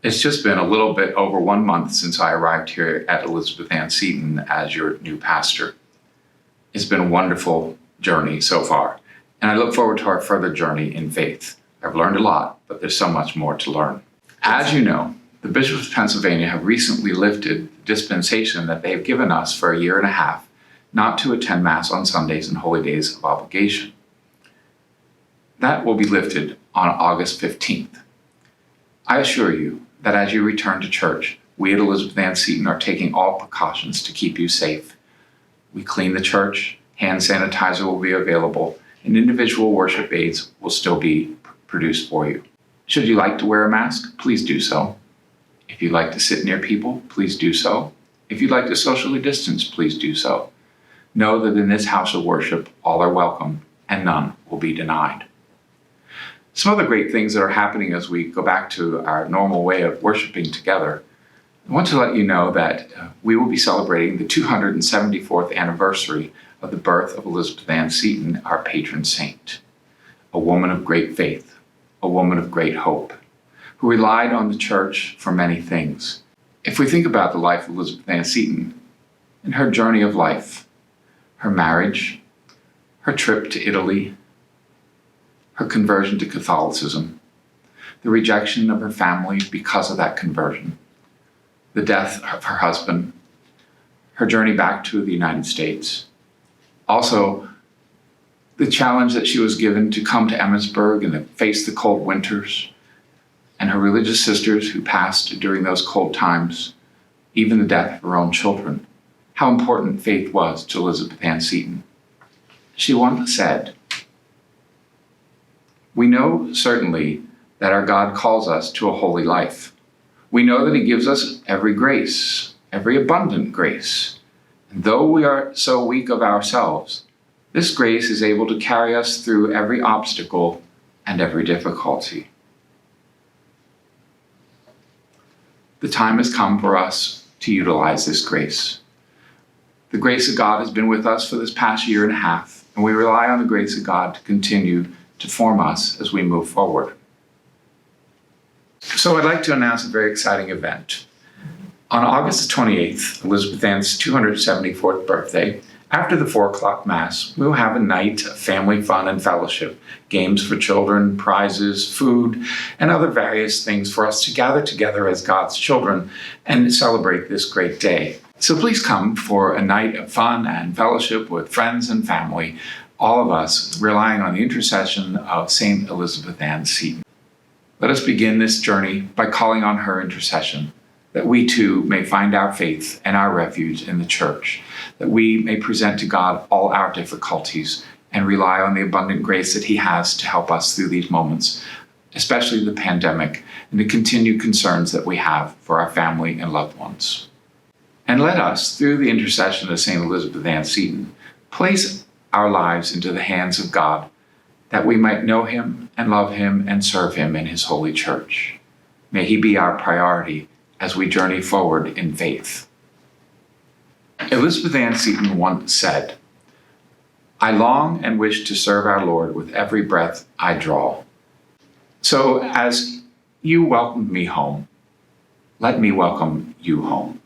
It's just been a little bit over 1 month since I arrived here at Elizabeth Ann Seton as your new pastor. It's been a wonderful journey so far, and I look forward to our further journey in faith. I've learned a lot, but there's so much more to learn. As you know, the bishops of Pennsylvania have recently lifted the dispensation that they have given us for 1.5 years not to attend Mass on Sundays and holy days of obligation. That will be lifted on August 15th. I assure you that as you return to church, we at Elizabeth Ann Seton are taking all precautions to keep you safe. We clean the church, hand sanitizer will be available, and individual worship aids will still be produced for you. Should you like to wear a mask, please do so. If you'd like to sit near people, please do so. If you'd like to socially distance, please do so. Know that in this house of worship, all are welcome and none will be denied. Some other great things that are happening as we go back to our normal way of worshiping together. I want to let you know that we will be celebrating the 274th anniversary of the birth of Elizabeth Ann Seton, our patron saint, a woman of great faith, a woman of great hope, who relied on the church for many things. If we think about the life of Elizabeth Ann Seton and her journey of life, her marriage, her trip to Italy, her conversion to Catholicism, the rejection of her family because of that conversion, the death of her husband, her journey back to the United States, also the challenge that she was given to come to Emmitsburg and to face the cold winters, and her religious sisters who passed during those cold times, even the death of her own children, how important faith was to Elizabeth Ann Seton. She once said, "We know certainly that our God calls us to a holy life. We know that he gives us every grace, every abundant grace. And though we are so weak of ourselves, this grace is able to carry us through every obstacle and every difficulty." The time has come for us to utilize this grace. The grace of God has been with us for this past 1.5 years, and we rely on the grace of God to continue to form us as we move forward. So I'd like to announce a very exciting event. On August 28th, Elizabeth Ann's 274th birthday, after the 4:00 Mass, we will have a night of family fun and fellowship, games for children, prizes, food, and other various things for us to gather together as God's children and celebrate this great day. So please come for a night of fun and fellowship with friends and family, all of us relying on the intercession of St. Elizabeth Ann Seton. Let us begin this journey by calling on her intercession, that we too may find our faith and our refuge in the church, that we may present to God all our difficulties and rely on the abundant grace that he has to help us through these moments, especially the pandemic and the continued concerns that we have for our family and loved ones. And let us, through the intercession of St. Elizabeth Ann Seton, place our lives into the hands of God, that we might know him and love him and serve him in his holy church. May he be our priority as we journey forward in faith. Elizabeth Ann Seton once said, "I long and wish to serve our Lord with every breath I draw." So as you welcomed me home, let me welcome you home.